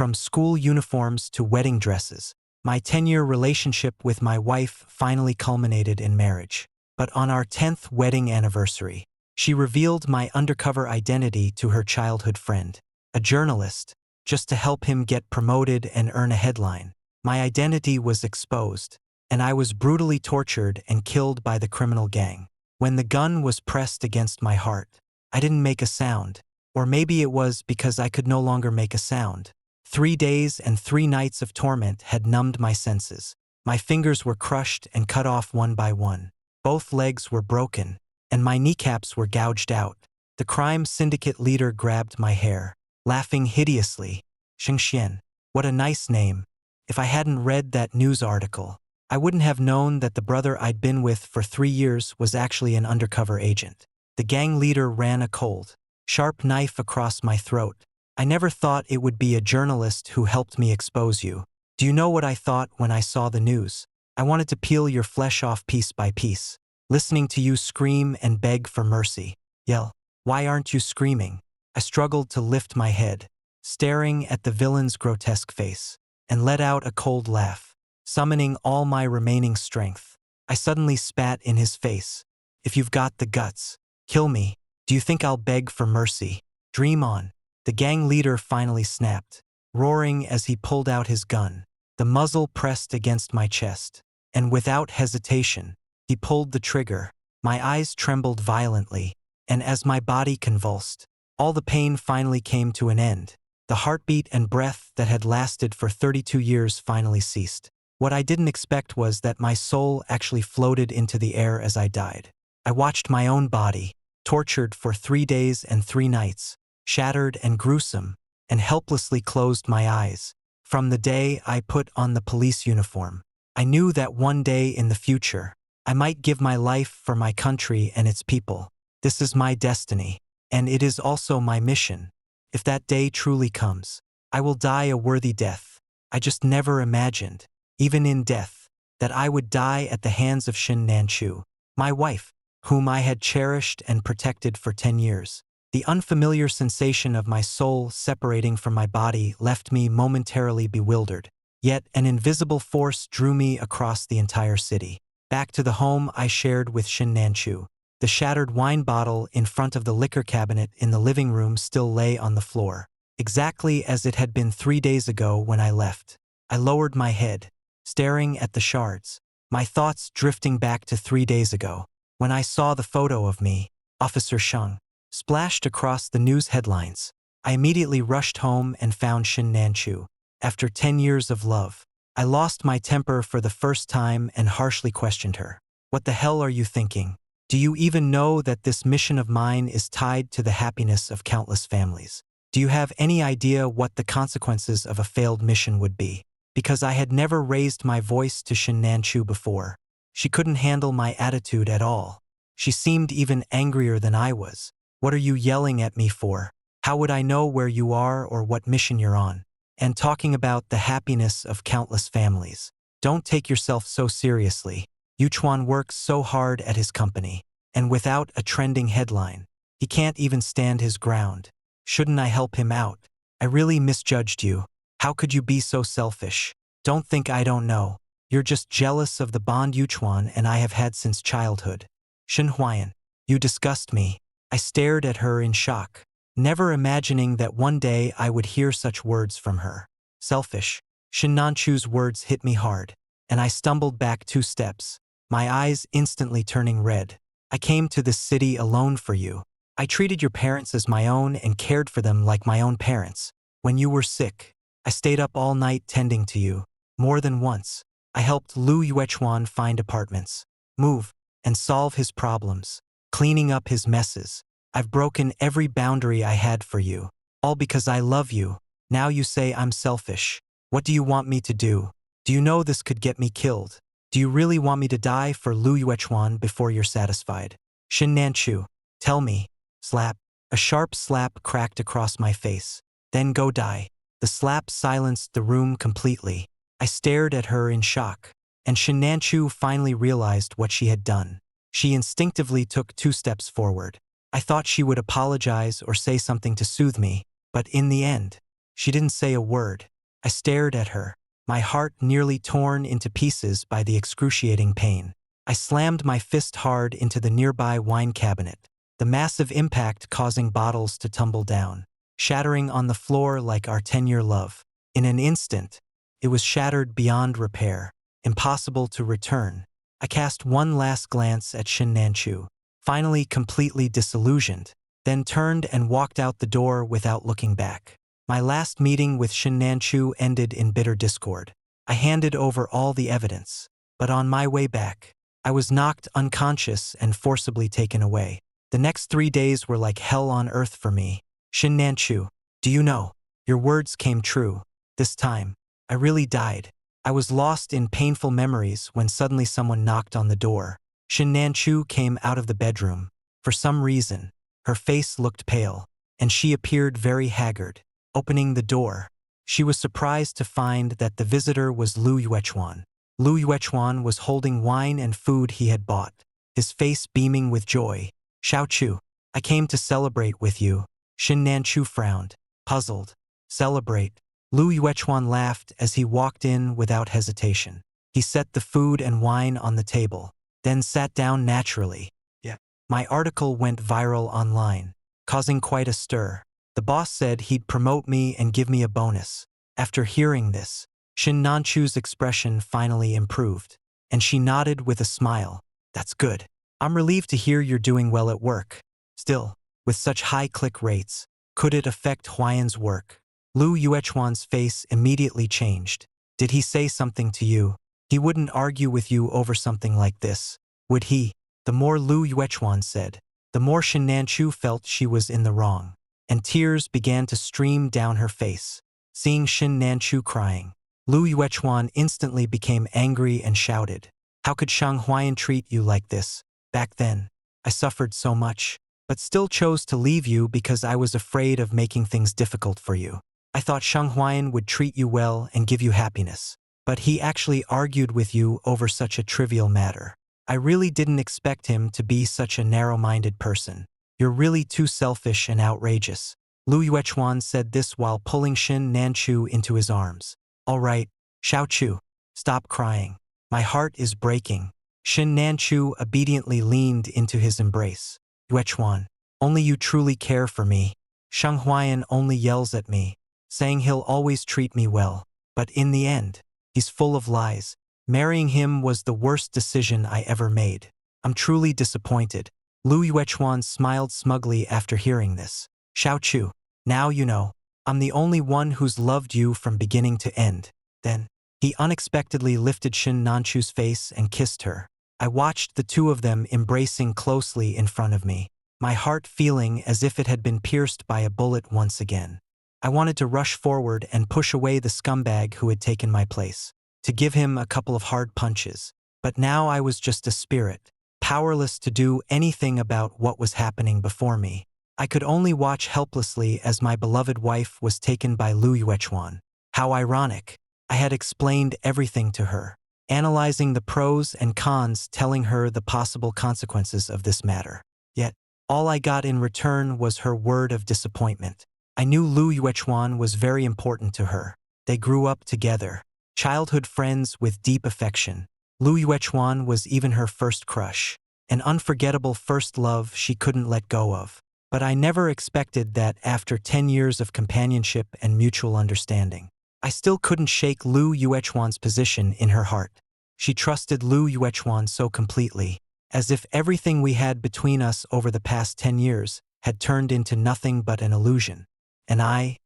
From school uniforms to wedding dresses, my 10-year relationship with my wife finally culminated in marriage. But on our 10th wedding anniversary, she revealed my undercover identity to her childhood friend, a journalist, just to help him get promoted and earn a headline. My identity was exposed, and I was brutally tortured and killed by the criminal gang. When the gun was pressed against my heart, I didn't make a sound, or maybe it was because I could no longer make a sound. 3 days and 3 nights of torment had numbed my senses. My fingers were crushed and cut off one by one. Both legs were broken, and my kneecaps were gouged out. The crime syndicate leader grabbed my hair, laughing hideously. Shengxian, what a nice name. If I hadn't read that news article, I wouldn't have known that the brother I'd been with for 3 years was actually an undercover agent. The gang leader ran a cold, sharp knife across my throat. I never thought it would be a journalist who helped me expose you. Do you know what I thought when I saw the news? I wanted to peel your flesh off piece by piece, listening to you scream and beg for mercy. Yell, why aren't you screaming? I struggled to lift my head, staring at the villain's grotesque face, and let out a cold laugh, summoning all my remaining strength. I suddenly spat in his face. If you've got the guts, kill me. Do you think I'll beg for mercy? Dream on. The gang leader finally snapped, roaring as he pulled out his gun. The muzzle pressed against my chest, and without hesitation, he pulled the trigger. My eyes trembled violently, and as my body convulsed, all the pain finally came to an end. The heartbeat and breath that had lasted for 32 years finally ceased. What I didn't expect was that my soul actually floated into the air as I died. I watched my own body, tortured for 3 days and 3 nights, shattered and gruesome, and helplessly closed my eyes. From the day I put on the police uniform, I knew that one day in the future, I might give my life for my country and its people. This is my destiny, and it is also my mission. If that day truly comes, I will die a worthy death. I just never imagined, even in death, that I would die at the hands of Shin Nanchu, my wife, whom I had cherished and protected for 10 years. The unfamiliar sensation of my soul separating from my body left me momentarily bewildered, yet an invisible force drew me across the entire city, back to the home I shared with Shin Nanchu. The shattered wine bottle in front of the liquor cabinet in the living room still lay on the floor, exactly as it had been 3 days ago when I left. I lowered my head, staring at the shards, my thoughts drifting back to 3 days ago, when I saw the photo of me, Officer Sheng, splashed across the news headlines. I immediately rushed home and found Shin Nanchu. After 10 years of love, I lost my temper for the first time and harshly questioned her. What the hell are you thinking? Do you even know that this mission of mine is tied to the happiness of countless families? Do you have any idea what the consequences of a failed mission would be? Because I had never raised my voice to Shin Nanchu before. She couldn't handle my attitude at all. She seemed even angrier than I was. What are you yelling at me for? How would I know where you are or what mission you're on? And talking about the happiness of countless families. Don't take yourself so seriously. Yuchuan works so hard at his company, and without a trending headline, he can't even stand his ground. Shouldn't I help him out? I really misjudged you. How could you be so selfish? Don't think I don't know. You're just jealous of the bond Yuchuan and I have had since childhood. Shen Huayan, you disgust me. I stared at her in shock, never imagining that one day I would hear such words from her. Selfish. Shin Nanchu's words hit me hard, and I stumbled back 2 steps, my eyes instantly turning red. I came to this city alone for you. I treated your parents as my own and cared for them like my own parents. When you were sick, I stayed up all night tending to you. More than once, I helped Lu Yuechuan find apartments, move, and solve his problems, cleaning up his messes. I've broken every boundary I had for you, all because I love you. Now you say I'm selfish. What do you want me to do? Do you know this could get me killed? Do you really want me to die for Lu Yuechuan before you're satisfied? Shin Nanchu, tell me. Slap. A sharp slap cracked across my face. Then go die. The slap silenced the room completely. I stared at her in shock, and Shin Nanchu finally realized what she had done. She instinctively took 2 steps forward. I thought she would apologize or say something to soothe me, but in the end, She didn't say a word. I stared at her, my heart nearly torn into pieces by the excruciating pain. I slammed my fist hard into the nearby wine cabinet, the massive impact causing bottles to tumble down, shattering on the floor like our 10-year love. In an instant, it was shattered beyond repair, impossible to return. I cast one last glance at Shin Nanchu, finally completely disillusioned, then turned and walked out the door without looking back. My last meeting with Shin Nanchu ended in bitter discord. I handed over all the evidence, but on my way back, I was knocked unconscious and forcibly taken away. The next 3 days were like hell on earth for me. Shin Nanchu, do you know? Your words came true. This time, I really died. I was lost in painful memories when suddenly someone knocked on the door. Shin Nanchu came out of the bedroom. For some reason, her face looked pale, and she appeared very haggard. Opening the door, she was surprised to find that the visitor was Lu Yuechuan. Lu Yuechuan was holding wine and food he had bought, his face beaming with joy. Xiao Chu, I came to celebrate with you. Shin Nanchu frowned, puzzled. Celebrate? Lu Yuechuan laughed as he walked in without hesitation. He set the food and wine on the table, then sat down naturally. Yeah. My article went viral online, causing quite a stir. The boss said he'd promote me and give me a bonus. After hearing this, Shin Nanchu's expression finally improved, and she nodded with a smile. That's good. I'm relieved to hear you're doing well at work. Still, with such high click rates, could it affect Huayan's work? Lu Yuechuan's face immediately changed. Did he say something to you? He wouldn't argue with you over something like this, would he? The more Lu Yuechuan said, the more Shin Nanchu felt she was in the wrong, and tears began to stream down her face. Seeing Shin Nanchu crying, Lu Yuechuan instantly became angry and shouted, "How could Shang Huayan treat you like this? Back then, I suffered so much, but still chose to leave you because I was afraid of making things difficult for you. I thought Shang Huayan would treat you well and give you happiness, but he actually argued with you over such a trivial matter. I really didn't expect him to be such a narrow-minded person. You're really too selfish and outrageous." Lu Yuechuan said this while pulling Shin Nanchu into his arms. "All right, Xiao Chu, stop crying. My heart is breaking." Shin Nanchu obediently leaned into his embrace. "Yuechuan, only you truly care for me. Shang Huayan only yells at me, saying he'll always treat me well. But in the end, he's full of lies. Marrying him was the worst decision I ever made. I'm truly disappointed." Lu Yuechuan smiled smugly after hearing this. "Xiao Chu, now you know. I'm the only one who's loved you from beginning to end." Then, he unexpectedly lifted Shin Nanchu's face and kissed her. I watched the two of them embracing closely in front of me, my heart feeling as if it had been pierced by a bullet once again. I wanted to rush forward and push away the scumbag who had taken my place, to give him a couple of hard punches. But now I was just a spirit, powerless to do anything about what was happening before me. I could only watch helplessly as my beloved wife was taken by Lu Yuechuan. How ironic. I had explained everything to her, analyzing the pros and cons, telling her the possible consequences of this matter. Yet, all I got in return was her word of disappointment. I knew Lu Yuechuan was very important to her. They grew up together, childhood friends with deep affection. Lu Yuechuan was even her first crush, an unforgettable first love she couldn't let go of. But I never expected that after 10 years of companionship and mutual understanding, I still couldn't shake Lu Yuechuan's position in her heart. She trusted Lu Yuechuan so completely, as if everything we had between us over the past 10 years had turned into nothing but an illusion. And I,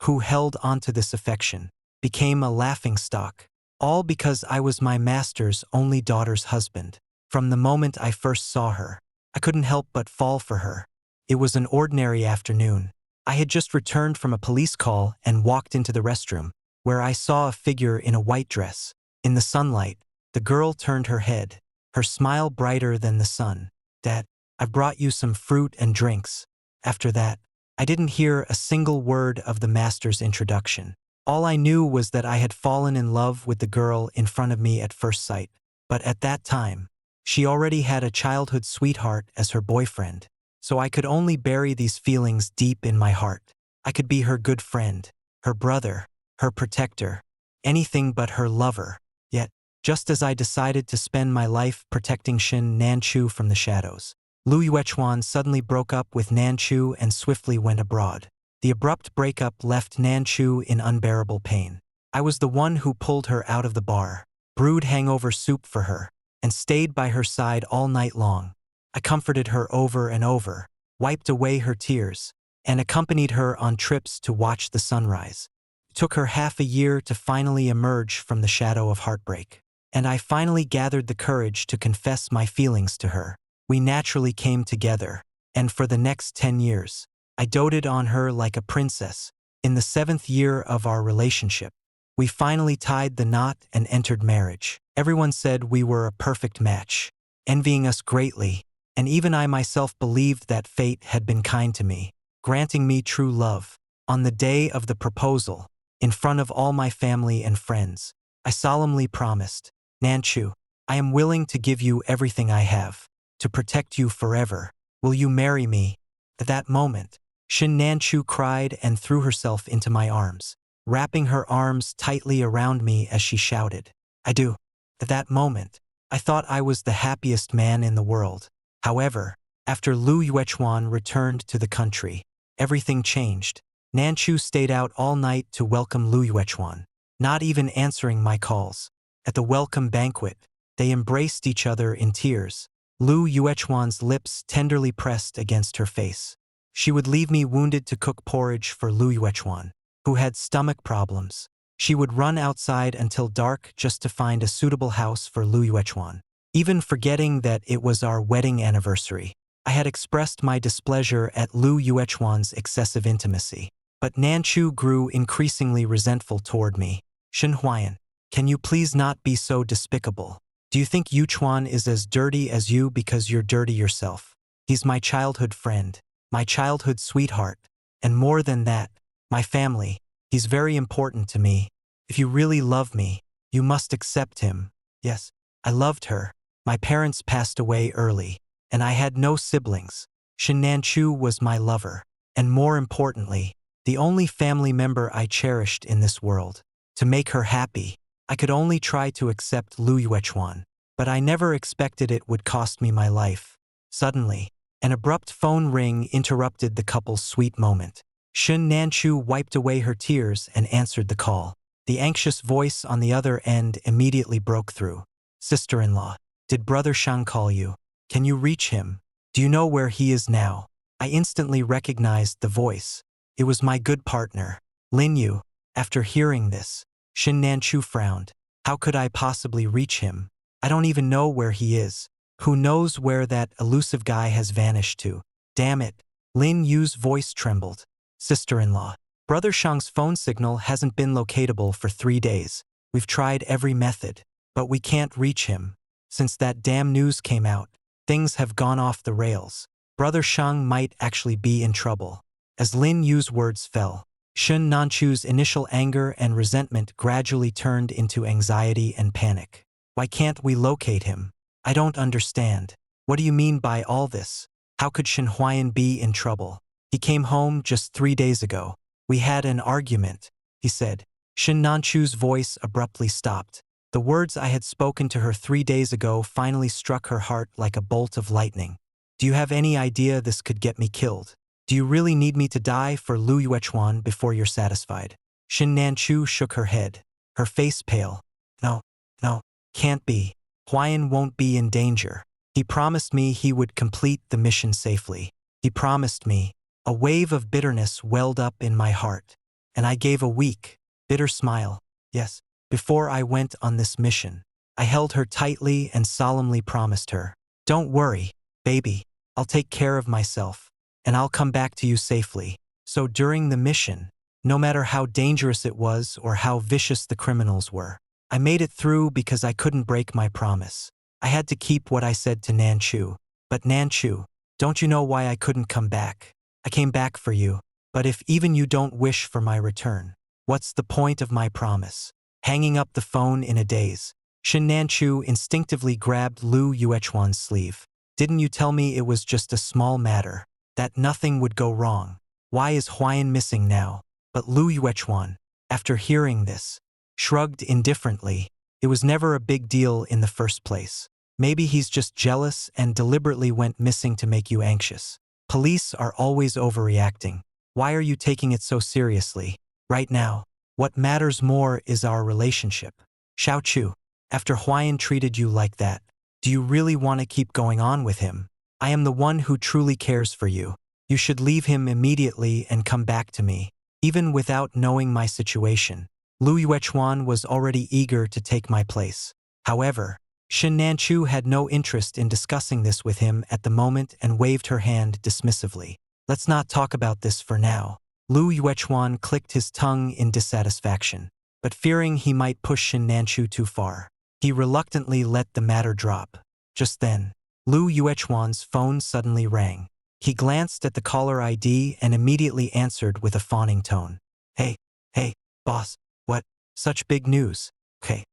who held onto this affection, became a laughingstock, all because I was my master's only daughter's husband. From the moment I first saw her, I couldn't help but fall for her. It was an ordinary afternoon. I had just returned from a police call and walked into the restroom, where I saw a figure in a white dress. In the sunlight, the girl turned her head, her smile brighter than the sun. "Dad, I've brought you some fruit and drinks." After that, I didn't hear a single word of the master's introduction. All I knew was that I had fallen in love with the girl in front of me at first sight. But at that time, she already had a childhood sweetheart as her boyfriend. So I could only bury these feelings deep in my heart. I could be her good friend, her brother, her protector, anything but her lover. Yet, just as I decided to spend my life protecting Shin Nanchu from the shadows, Lu Yuechuan suddenly broke up with Nanchu and swiftly went abroad. The abrupt breakup left Nanchu in unbearable pain. I was the one who pulled her out of the bar, brewed hangover soup for her, and stayed by her side all night long. I comforted her over and over, wiped away her tears, and accompanied her on trips to watch the sunrise. It took her half a year to finally emerge from the shadow of heartbreak, and I finally gathered the courage to confess my feelings to her. We naturally came together, and for the next 10 years, I doted on her like a princess. In the 7th year of our relationship, we finally tied the knot and entered marriage. Everyone said we were a perfect match, envying us greatly, and even I myself believed that fate had been kind to me, granting me true love. On the day of the proposal, in front of all my family and friends, I solemnly promised, Nanchu, I am willing to give you everything I have, to protect you forever. Will you marry me? At that moment, Shin Nanchu cried and threw herself into my arms, wrapping her arms tightly around me as she shouted, I do. At that moment, I thought I was the happiest man in the world. However, after Lu Yuechuan returned to the country, everything changed. Nanchu stayed out all night to welcome Lu Yuechuan, not even answering my calls. At the welcome banquet, they embraced each other in tears, Lu Yuechuan's lips tenderly pressed against her face. She would leave me wounded to cook porridge for Lu Yuechuan, who had stomach problems. She would run outside until dark just to find a suitable house for Lu Yuechuan. Even forgetting that it was our wedding anniversary, I had expressed my displeasure at Lu Yuechuan's excessive intimacy. But Nanchu grew increasingly resentful toward me. Shin Huayan, can you please not be so despicable? Do you think Yuchuan is as dirty as you because you're dirty yourself? He's my childhood friend, my childhood sweetheart, and more than that, my family. He's very important to me. If you really love me, you must accept him. Yes, I loved her. My parents passed away early, and I had no siblings. Shin Nanchu was my lover, and more importantly, the only family member I cherished in this world. To make her happy, I could only try to accept Lu Yuechuan, but I never expected it would cost me my life. Suddenly, an abrupt phone ring interrupted the couple's sweet moment. Shin Nanchu wiped away her tears and answered the call. The anxious voice on the other end immediately broke through. Sister-in-law, did Brother Shang call you? Can you reach him? Do you know where he is now? I instantly recognized the voice. It was my good partner, Lin Yu. After hearing this, Shin Nanchu frowned. How could I possibly reach him? I don't even know where he is. Who knows where that elusive guy has vanished to? Damn it. Lin Yu's voice trembled. Sister-in-law, Brother Shang's phone signal hasn't been locatable for 3 days. We've tried every method, but we can't reach him. Since that damn news came out, things have gone off the rails. Brother Shang might actually be in trouble. As Lin Yu's words fell, Shin Nanchu's initial anger and resentment gradually turned into anxiety and panic. Why can't we locate him? I don't understand. What do you mean by all this? How could Shin Huayan be in trouble? He came home just 3 days ago. We had an argument, he said. Shin Nanchu's voice abruptly stopped. The words I had spoken to her 3 days ago finally struck her heart like a bolt of lightning. Do you have any idea this could get me killed? Do you really need me to die for Lu Yuechuan before you're satisfied? Shin Nanchu shook her head, her face pale. No, can't be. Huayan won't be in danger. He promised me he would complete the mission safely. He promised me. A wave of bitterness welled up in my heart, and I gave a weak, bitter smile. Yes, before I went on this mission, I held her tightly and solemnly promised her, don't worry, baby, I'll take care of myself, and I'll come back to you safely. So during the mission, no matter how dangerous it was or how vicious the criminals were, I made it through because I couldn't break my promise. I had to keep what I said to Nanchu. But Nanchu, don't you know why I couldn't come back? I came back for you, but if even you don't wish for my return, what's the point of my promise? Hanging up the phone in a daze, Shin Nanchu instinctively grabbed Lu Yuechuan's sleeve. Didn't you tell me it was just a small matter, that nothing would go wrong? Why is Huayan missing now? But Lu Yuechuan, after hearing this, shrugged indifferently. It was never a big deal in the first place. Maybe he's just jealous and deliberately went missing to make you anxious. Police are always overreacting. Why are you taking it so seriously? Right now, what matters more is our relationship. Xiao Chu, after Huayan treated you like that, do you really want to keep going on with him? I am the one who truly cares for you. You should leave him immediately and come back to me. Even without knowing my situation, Lu Yuechuan was already eager to take my place. However, Shen Nanchu had no interest in discussing this with him at the moment and waved her hand dismissively. Let's not talk about this for now. Lu Yuechuan clicked his tongue in dissatisfaction, but fearing he might push Shen Nanchu too far, he reluctantly let the matter drop. Just then, Lu Yuechuan's phone suddenly rang. He glanced at the caller ID and immediately answered with a fawning tone. Hey, boss, what? Such big news. Okay,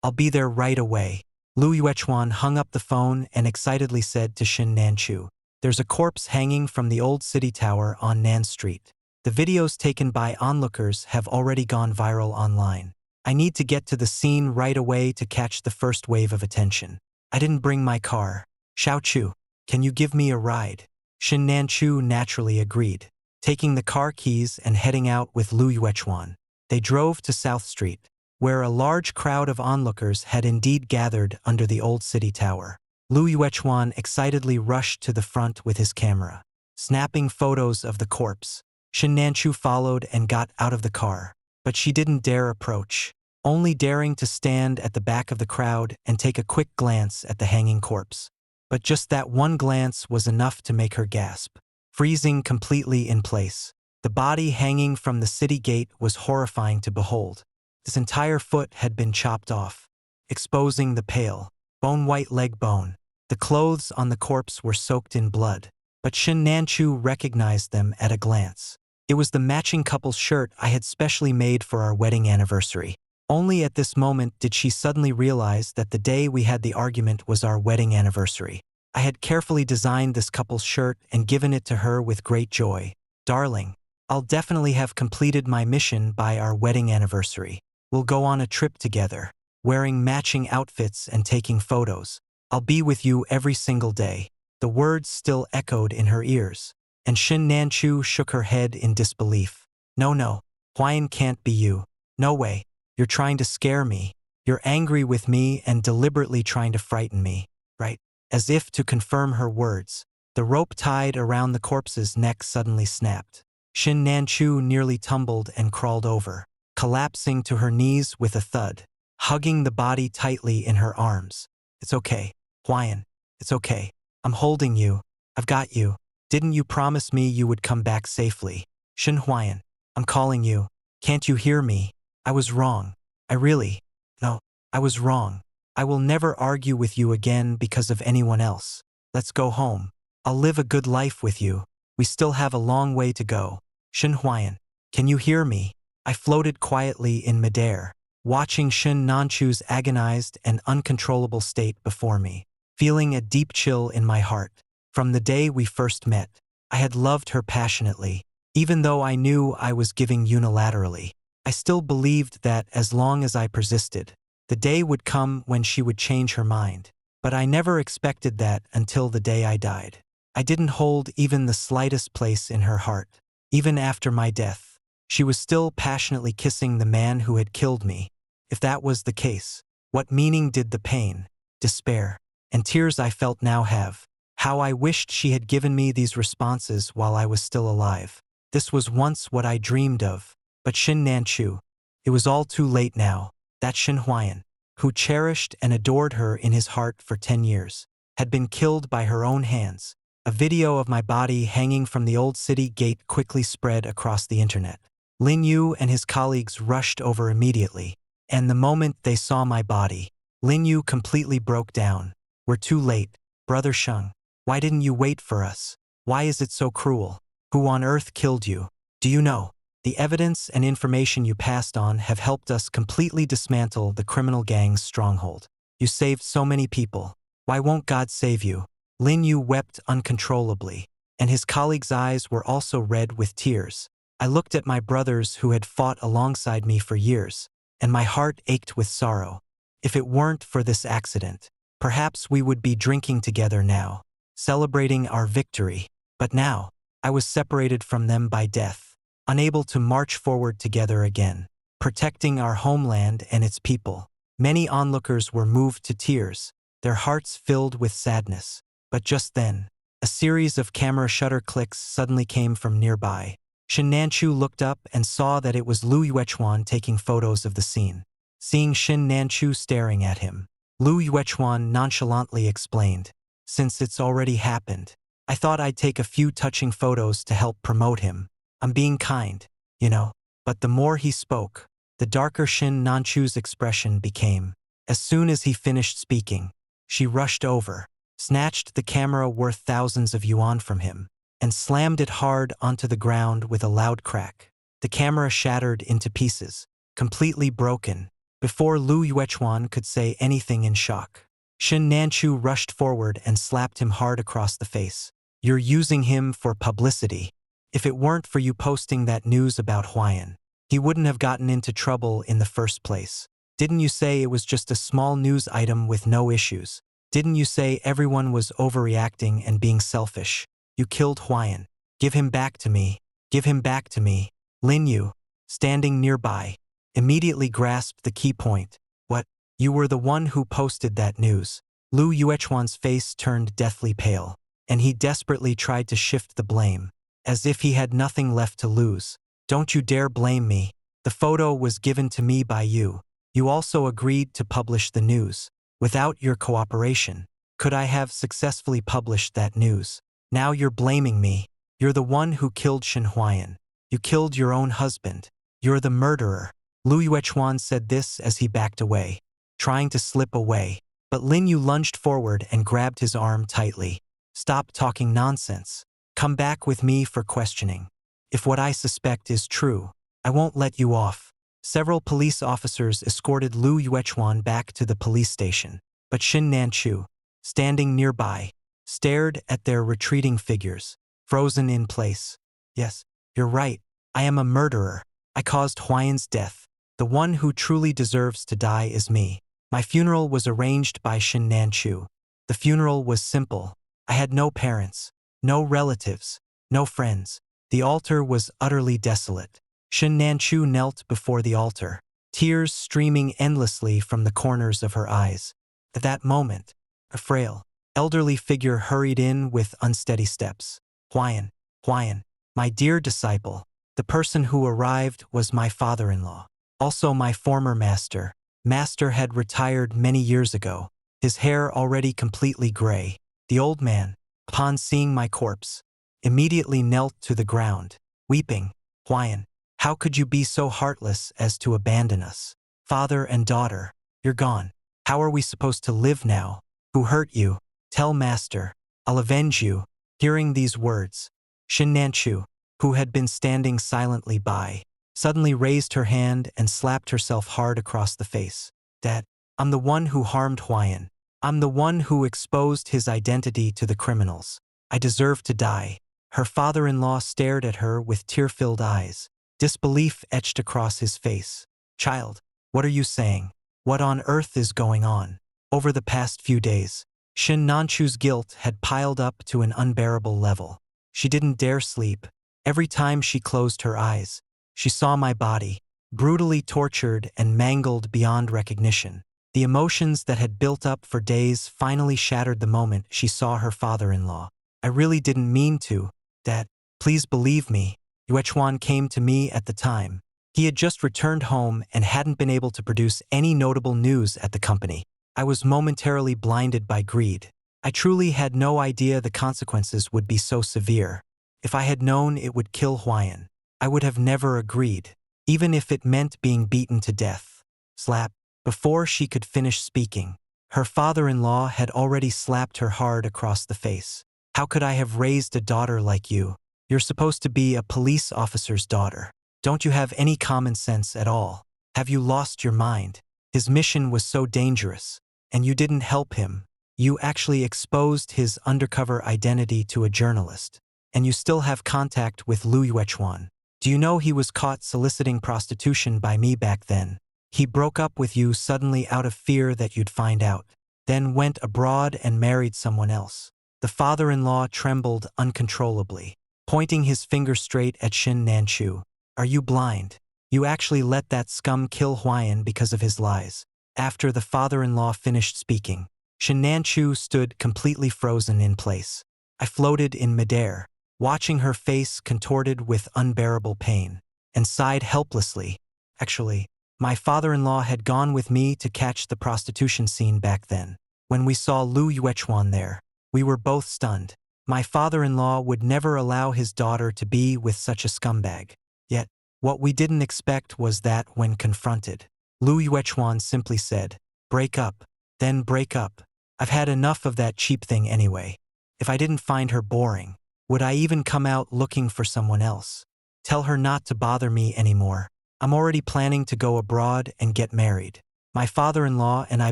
I'll be there right away. Lu Yuechuan hung up the phone and excitedly said to Shen Nanchu, there's a corpse hanging from the old city tower on Nan Street. The videos taken by onlookers have already gone viral online. I need to get to the scene right away to catch the first wave of attention. I didn't bring my car. Xiao Chu, can you give me a ride? Shen Nanchu naturally agreed, taking the car keys and heading out with Lu Yuechuan. They drove to South Street, where a large crowd of onlookers had indeed gathered under the old city tower. Lu Yuechuan excitedly rushed to the front with his camera, snapping photos of the corpse. Shen Nanchu followed and got out of the car, but she didn't dare approach, only daring to stand at the back of the crowd and take a quick glance at the hanging corpse. But just that one glance was enough to make her gasp, freezing completely in place. The body hanging from the city gate was horrifying to behold. His entire foot had been chopped off, exposing the pale, bone-white leg bone. The clothes on the corpse were soaked in blood, but Shen Nanchu recognized them at a glance. It was the matching couple's shirt I had specially made for our wedding anniversary. Only at this moment did she suddenly realize that the day we had the argument was our wedding anniversary. I had carefully designed this couple's shirt and given it to her with great joy. Darling, I'll definitely have completed my mission by our wedding anniversary. We'll go on a trip together, wearing matching outfits and taking photos. I'll be with you every single day. The words still echoed in her ears, and Shen Nanchu shook her head in disbelief. No, Huayan can't be you. No way. You're trying to scare me. You're angry with me and deliberately trying to frighten me, right? As if to confirm her words, the rope tied around the corpse's neck suddenly snapped. Shen Nanchu nearly tumbled and crawled over, collapsing to her knees with a thud, hugging the body tightly in her arms. It's okay, Huayan. It's okay. I'm holding you. I've got you. Didn't you promise me you would come back safely? Shen Huayan, I'm calling you. Can't you hear me? I was wrong. No, I was wrong. I will never argue with you again because of anyone else. Let's go home. I'll live a good life with you. We still have a long way to go. Shen Huayan, can you hear me? I floated quietly in midair, watching Shen Nanchu's agonized and uncontrollable state before me, feeling a deep chill in my heart. From the day we first met, I had loved her passionately, even though I knew I was giving unilaterally. I still believed that as long as I persisted, the day would come when she would change her mind. But I never expected that until the day I died. I didn't hold even the slightest place in her heart. Even after my death, she was still passionately kissing the man who had killed me. If that was the case, what meaning did the pain, despair, and tears I felt now have? How I wished she had given me these responses while I was still alive. This was once what I dreamed of. But Shen Nanchu, it was all too late now. That Shen Huayan, who cherished and adored her in his heart for 10 years, had been killed by her own hands. A video of my body hanging from the old city gate quickly spread across the internet. Lin Yu and his colleagues rushed over immediately, and the moment they saw my body, Lin Yu completely broke down. We're too late, Brother Sheng. Why didn't you wait for us? Why is it so cruel? Who on earth killed you? Do you know? The evidence and information you passed on have helped us completely dismantle the criminal gang's stronghold. You saved so many people. Why won't God save you? Lin Yu wept uncontrollably, and his colleagues' eyes were also red with tears. I looked at my brothers who had fought alongside me for years, and my heart ached with sorrow. If it weren't for this accident, perhaps we would be drinking together now, celebrating our victory. But now, I was separated from them by death, unable to march forward together again, protecting our homeland and its people. Many onlookers were moved to tears, their hearts filled with sadness. But just then, a series of camera shutter clicks suddenly came from nearby. Shin Nanchu looked up and saw that it was Lu Yuechuan taking photos of the scene. Seeing Shin Nanchu staring at him, Lu Yuechuan nonchalantly explained, "Since it's already happened, I thought I'd take a few touching photos to help promote him. I'm being kind, you know." But the more he spoke, the darker Shin Nanchu's expression became. As soon as he finished speaking, she rushed over, snatched the camera worth thousands of yuan from him, and slammed it hard onto the ground with a loud crack. The camera shattered into pieces, completely broken, before Lu Yuechuan could say anything in shock. Shin Nanchu rushed forward and slapped him hard across the face. "You're using him for publicity. If it weren't for you posting that news about Huayan, he wouldn't have gotten into trouble in the first place. Didn't you say it was just a small news item with no issues? Didn't you say everyone was overreacting and being selfish? You killed Huayan. Give him back to me. Give him back to me." Lin Yu, standing nearby, immediately grasped the key point. "What? You were the one who posted that news?" Lu Yuechuan's face turned deathly pale, and he desperately tried to shift the blame, as if he had nothing left to lose. "Don't you dare blame me. The photo was given to me by you. You also agreed to publish the news. Without your cooperation, could I have successfully published that news? Now you're blaming me. You're the one who killed Shin Huayan. You killed your own husband. You're the murderer." Lu Yuechuan said this as he backed away, trying to slip away. But Lin Yu lunged forward and grabbed his arm tightly. "Stop talking nonsense. Come back with me for questioning. If what I suspect is true, I won't let you off." Several police officers escorted Lu Yuechuan back to the police station, but Shin Nanchu, standing nearby, stared at their retreating figures, frozen in place. "Yes, you're right. I am a murderer. I caused Huayan's death. The one who truly deserves to die is me." My funeral was arranged by Shin Nanchu. The funeral was simple. I had no parents, no relatives, no friends. The altar was utterly desolate. Shin Nanchu knelt before the altar, tears streaming endlessly from the corners of her eyes. At that moment, a frail, elderly figure hurried in with unsteady steps. "Huayan, Huayan, my dear disciple." The person who arrived was my father-in-law, also my former master. Master had retired many years ago, his hair already completely gray. The old man, upon seeing my corpse, immediately knelt to the ground, weeping. "Huayan, how could you be so heartless as to abandon us? Father and daughter, you're gone. How are we supposed to live now? Who hurt you? Tell master. I'll avenge you." Hearing these words, Shin Nanchu, who had been standing silently by, suddenly raised her hand and slapped herself hard across the face. "Dad, I'm the one who harmed Huayan. I'm the one who exposed his identity to the criminals. I deserve to die." Her father-in-law stared at her with tear-filled eyes, disbelief etched across his face. "Child, what are you saying? What on earth is going on?" Over the past few days, Shin Nanchu's guilt had piled up to an unbearable level. She didn't dare sleep. Every time she closed her eyes, she saw my body, brutally tortured and mangled beyond recognition. The emotions that had built up for days finally shattered the moment she saw her father-in-law. "I really didn't mean to, Dad. Please believe me." Yuechuan came to me at the time. He had just returned home and hadn't been able to produce any notable news at the company. I was momentarily blinded by greed. I truly had no idea the consequences would be so severe. If I had known it would kill Huayan, I would have never agreed, even if it meant being beaten to death. Slap. Before she could finish speaking, her father-in-law had already slapped her hard across the face. "How could I have raised a daughter like you? You're supposed to be a police officer's daughter. Don't you have any common sense at all? Have you lost your mind? His mission was so dangerous, and you didn't help him. You actually exposed his undercover identity to a journalist. And you still have contact with Lu Yuechuan. Do you know he was caught soliciting prostitution by me back then? He broke up with you suddenly out of fear that you'd find out, then went abroad and married someone else. The father-in-law trembled uncontrollably, pointing his finger straight at Shin Nanchu. Are you blind? You actually let that scum kill Huayan because of his lies. After the father-in-law finished speaking, Shin Nanchu stood completely frozen in place. I floated in midair, watching her face contorted with unbearable pain, and sighed helplessly. Actually, my father-in-law had gone with me to catch the prostitution scene back then. When we saw Lu Yuechuan there, we were both stunned. My father-in-law would never allow his daughter to be with such a scumbag. Yet, what we didn't expect was that when confronted, Lu Yuechuan simply said, "Break up, then break up. I've had enough of that cheap thing anyway. If I didn't find her boring, would I even come out looking for someone else? Tell her not to bother me anymore. I'm already planning to go abroad and get married." My father-in-law and I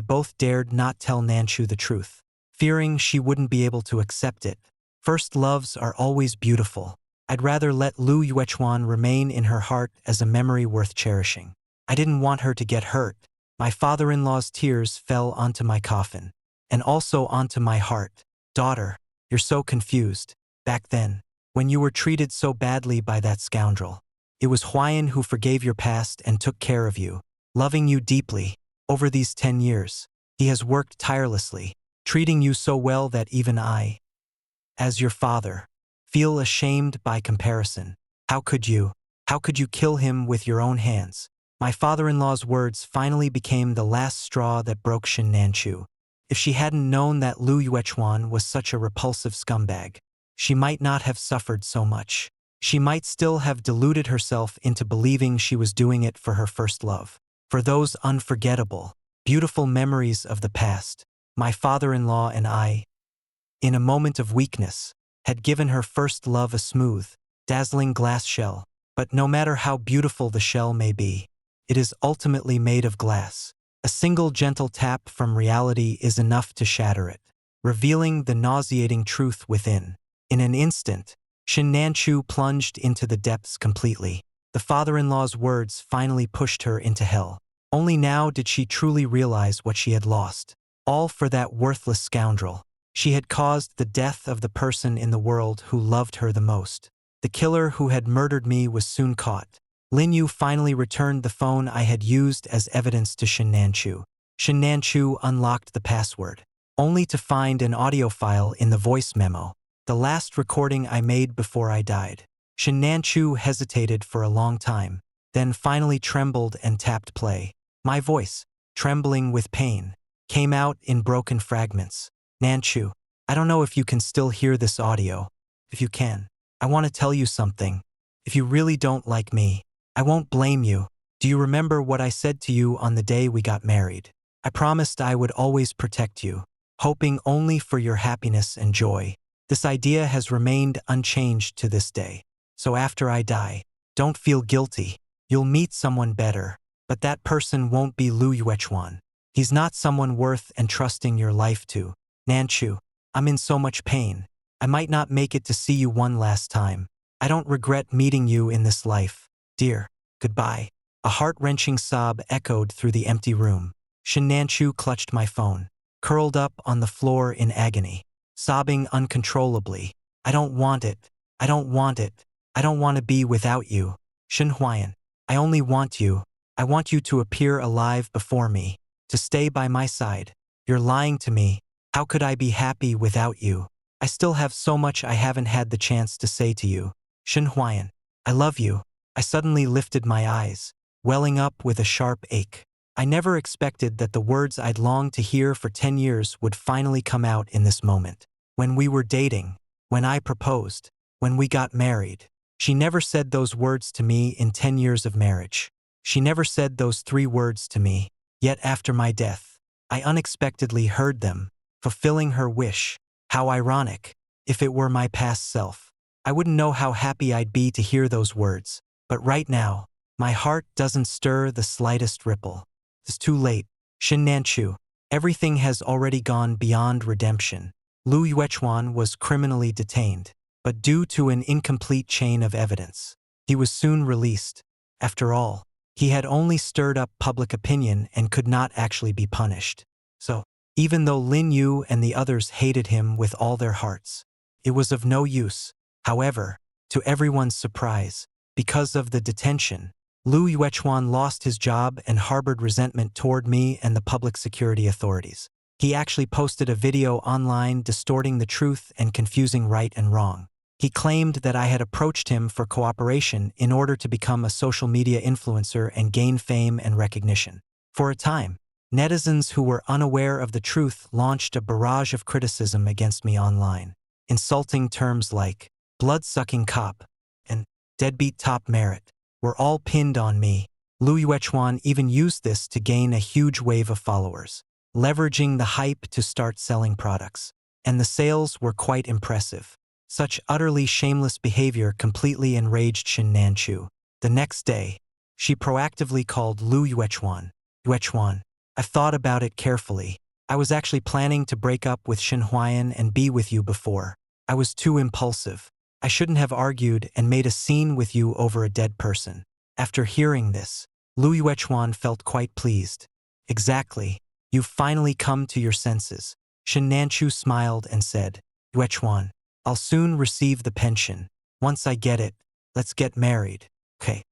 both dared not tell Nanchu the truth, fearing she wouldn't be able to accept it. First loves are always beautiful. I'd rather let Lu Yuechuan remain in her heart as a memory worth cherishing. I didn't want her to get hurt. My father-in-law's tears fell onto my coffin, and also onto my heart. Daughter, you're so confused. Back then, when you were treated so badly by that scoundrel, it was Huayan who forgave your past and took care of you, loving you deeply. Over these 10 years, he has worked tirelessly, treating you so well that even I, as your father, feel ashamed by comparison. How could you kill him with your own hands? My father-in-law's words finally became the last straw that broke Shin Nanchu. If she hadn't known that Lu Yuechuan was such a repulsive scumbag, she might not have suffered so much. She might still have deluded herself into believing she was doing it for her first love. For those unforgettable, beautiful memories of the past, my father-in-law and I, in a moment of weakness, had given her first love a smooth, dazzling glass shell. But no matter how beautiful the shell may be, it is ultimately made of glass. A single gentle tap from reality is enough to shatter it, revealing the nauseating truth within. In an instant, Shin Nanchu plunged into the depths completely. The father-in-law's words finally pushed her into hell. Only now did she truly realize what she had lost. All for that worthless scoundrel. She had caused the death of the person in the world who loved her the most. The killer who had murdered me was soon caught. Lin Yu finally returned the phone I had used as evidence to Shin Nanchu. Shin Nanchu unlocked the password, only to find an audio file in the voice memo, the last recording I made before I died. Shin Nanchu hesitated for a long time, then finally trembled and tapped play. My voice, trembling with pain, came out in broken fragments. "Nanchu, I don't know if you can still hear this audio. If you can, I want to tell you something. If you really don't like me, I won't blame you. Do you remember what I said to you on the day we got married? I promised I would always protect you, hoping only for your happiness and joy. This idea has remained unchanged to this day. So after I die, don't feel guilty. You'll meet someone better, but that person won't be Lu Yuechuan. He's not someone worth entrusting your life to. Nanchu, I'm in so much pain. I might not make it to see you one last time. I don't regret meeting you in this life. Dear, goodbye." A heart-wrenching sob echoed through the empty room. Shin Nanchu clutched my phone, curled up on the floor in agony, sobbing uncontrollably. "I don't want it. I don't want it. I don't want to be without you. Shin Huayan, I only want you. I want you to appear alive before me, to stay by my side. You're lying to me. How could I be happy without you? I still have so much I haven't had the chance to say to you. Shin Huayan, I love you." I suddenly lifted my eyes, welling up with a sharp ache. I never expected that the words I'd longed to hear for 10 years would finally come out in this moment. When we were dating, when I proposed, when we got married. She never said those words to me in 10 years of marriage. She never said those 3 words to me. Yet after my death, I unexpectedly heard them, fulfilling her wish. How ironic. If it were my past self, I wouldn't know how happy I'd be to hear those words. But right now, my heart doesn't stir the slightest ripple. It's too late. Shin Nanchu, everything has already gone beyond redemption. Lu Yuechuan was criminally detained, but due to an incomplete chain of evidence, He was soon released. After all, he had only stirred up public opinion and could not actually be punished. So, even though Lin Yu and the others hated him with all their hearts, it was of no use. However, to everyone's surprise, because of the detention, Lu Yuechuan lost his job and harbored resentment toward me and the public security authorities. He actually posted a video online distorting the truth and confusing right and wrong. He claimed that I had approached him for cooperation in order to become a social media influencer and gain fame and recognition. For a time, netizens who were unaware of the truth launched a barrage of criticism against me online. Insulting terms like blood-sucking cop and deadbeat top merit were all pinned on me. Lu Yuechuan even used this to gain a huge wave of followers, leveraging the hype to start selling products. And the sales were quite impressive. Such utterly shameless behavior completely enraged Shen Nanchu. The next day, she proactively called Lu Yuechuan. Yuechuan, I've thought about it carefully. I was actually planning to break up with Shen Huayan and be with you before. I was too impulsive. I shouldn't have argued and made a scene with you over a dead person. After hearing this, Lu Yuechuan felt quite pleased. Exactly. You've finally come to your senses. Shen Nanchu smiled and said, Yuechuan, I'll soon receive the pension. Once I get it, let's get married. Okay.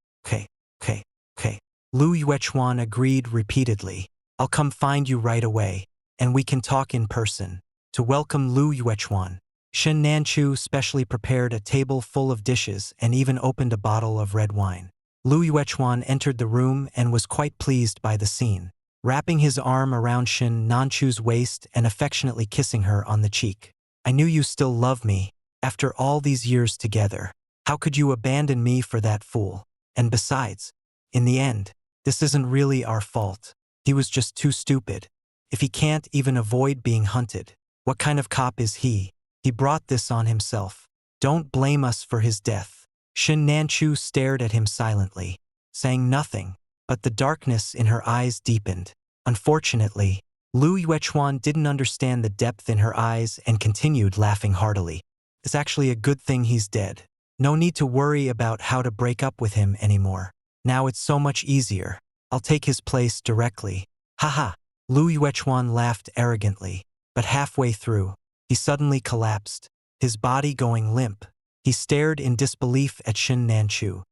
Lu Yuechuan agreed repeatedly. I'll come find you right away, and we can talk in person. To welcome Lu Yuechuan, Shen Nanchu specially prepared a table full of dishes and even opened a bottle of red wine. Lu Yuechuan entered the room and was quite pleased by the scene, wrapping his arm around Shen Nanchu's waist and affectionately kissing her on the cheek. I knew you still love me. After all these years together, how could you abandon me for that fool? And besides, in the end, this isn't really our fault. He was just too stupid. If he can't even avoid being hunted, what kind of cop is he? He brought this on himself. Don't blame us for his death. Shen Nanchu stared at him silently, saying nothing, but the darkness in her eyes deepened. Unfortunately, Lu Yuechuan didn't understand the depth in her eyes and continued laughing heartily. It's actually a good thing he's dead. No need to worry about how to break up with him anymore. Now it's so much easier. I'll take his place directly. Haha. Lu Yuechuan laughed arrogantly, but halfway through, he suddenly collapsed, his body going limp. He stared in disbelief at Shen Nanchu.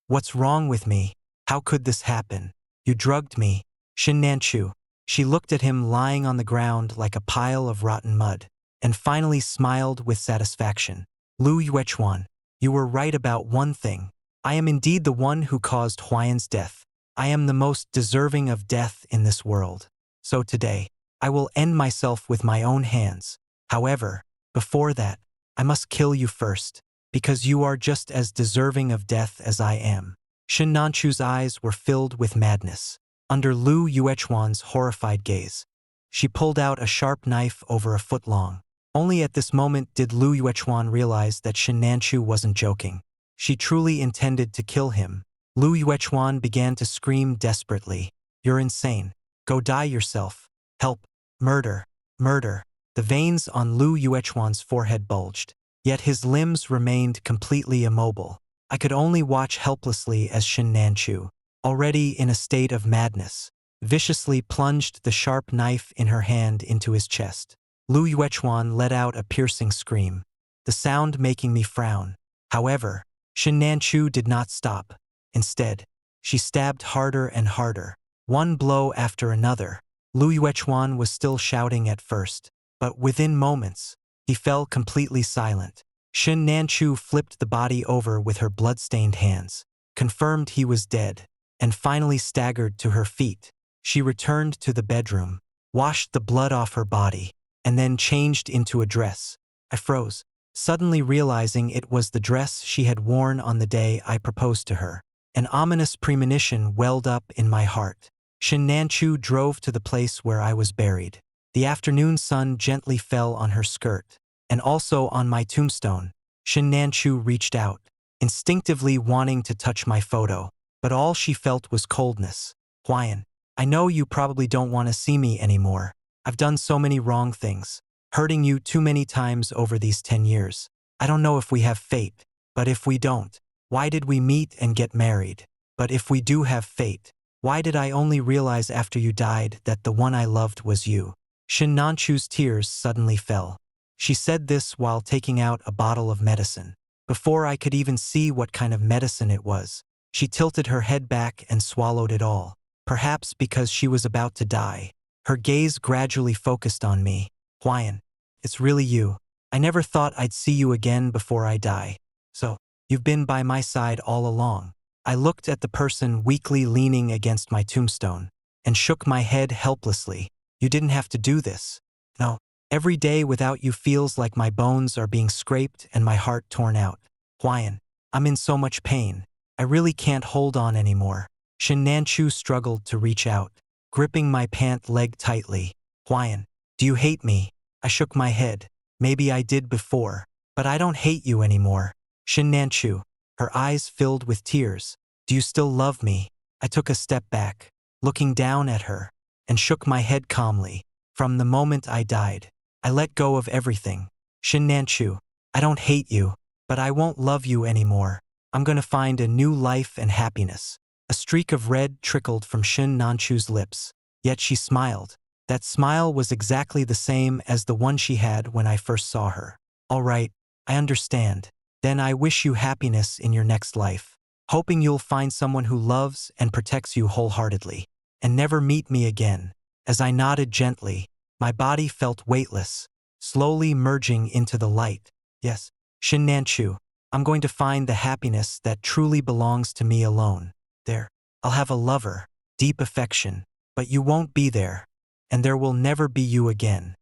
What's wrong with me? How could this happen? You drugged me. Shen Nanchu. She looked at him lying on the ground like a pile of rotten mud, and finally smiled with satisfaction. Lu Yuechuan, you were right about one thing. I am indeed the one who caused Huayan's death. I am the most deserving of death in this world. So today, I will end myself with my own hands. However, before that, I must kill you first, because you are just as deserving of death as I am. Shen Nanchu's eyes were filled with madness. Under Lu Yuechuan's horrified gaze, she pulled out a sharp knife over a foot long. Only at this moment did Lu Yuechuan realize that Shen Nanchu wasn't joking. She truly intended to kill him. Lu Yuechuan began to scream desperately. You're insane. Go die yourself. Help. Murder. Murder. The veins on Lu Yuechuan's forehead bulged, yet his limbs remained completely immobile. I could only watch helplessly as Shen Nanchu, already in a state of madness, viciously plunged the sharp knife in her hand into his chest. Lu Yuechuan let out a piercing scream, the sound making me frown. However, Shen Nanchu did not stop. Instead, she stabbed harder and harder, one blow after another. Lu Yuechuan was still shouting at first, but within moments, he fell completely silent. Shen Nanchu flipped the body over with her blood-stained hands, confirmed he was dead, and finally staggered to her feet. She returned to the bedroom, washed the blood off her body, and then changed into a dress. I froze, suddenly realizing it was the dress she had worn on the day I proposed to her. An ominous premonition welled up in my heart. Shen Nanchu drove to the place where I was buried. The afternoon sun gently fell on her skirt, and also on my tombstone. Shen Nanchu reached out, instinctively wanting to touch my photo, but all she felt was coldness. Huayan, I know you probably don't want to see me anymore. I've done so many wrong things, hurting you too many times over these 10 years. I don't know if we have fate, but if we don't, Why did we meet and get married? But if we do have fate, why did I only realize after you died that the one I loved was you? Shin Nanchu's tears suddenly fell. She said this while taking out a bottle of medicine. Before I could even see what kind of medicine it was, she tilted her head back and swallowed it all. Perhaps because she was about to die. Her gaze gradually focused on me. Hwayan, it's really you. I never thought I'd see you again before I die. So, you've been by my side all along. I looked at the person weakly leaning against my tombstone and shook my head helplessly. You didn't have to do this. No, every day without you feels like my bones are being scraped and my heart torn out. Hwayan, I'm in so much pain. I really can't hold on anymore. Shin Nanchu struggled to reach out, gripping my pant leg tightly. Hwayan, do you hate me? I shook my head. Maybe I did before, but I don't hate you anymore. Shin Nanchu, her eyes filled with tears. Do you still love me? I took a step back, looking down at her, and shook my head calmly. From the moment I died, I let go of everything. Shin Nanchu, I don't hate you, but I won't love you anymore. I'm gonna find a new life and happiness. A streak of red trickled from Shin Nanchu's lips, yet she smiled. That smile was exactly the same as the one she had when I first saw her. All right, I understand. Then I wish you happiness in your next life, hoping you'll find someone who loves and protects you wholeheartedly, and never meet me again. As I nodded gently, my body felt weightless, slowly merging into the light. Yes, Shin Nanchu, I'm going to find the happiness that truly belongs to me alone. There, I'll have a lover, deep affection, but you won't be there, and there will never be you again.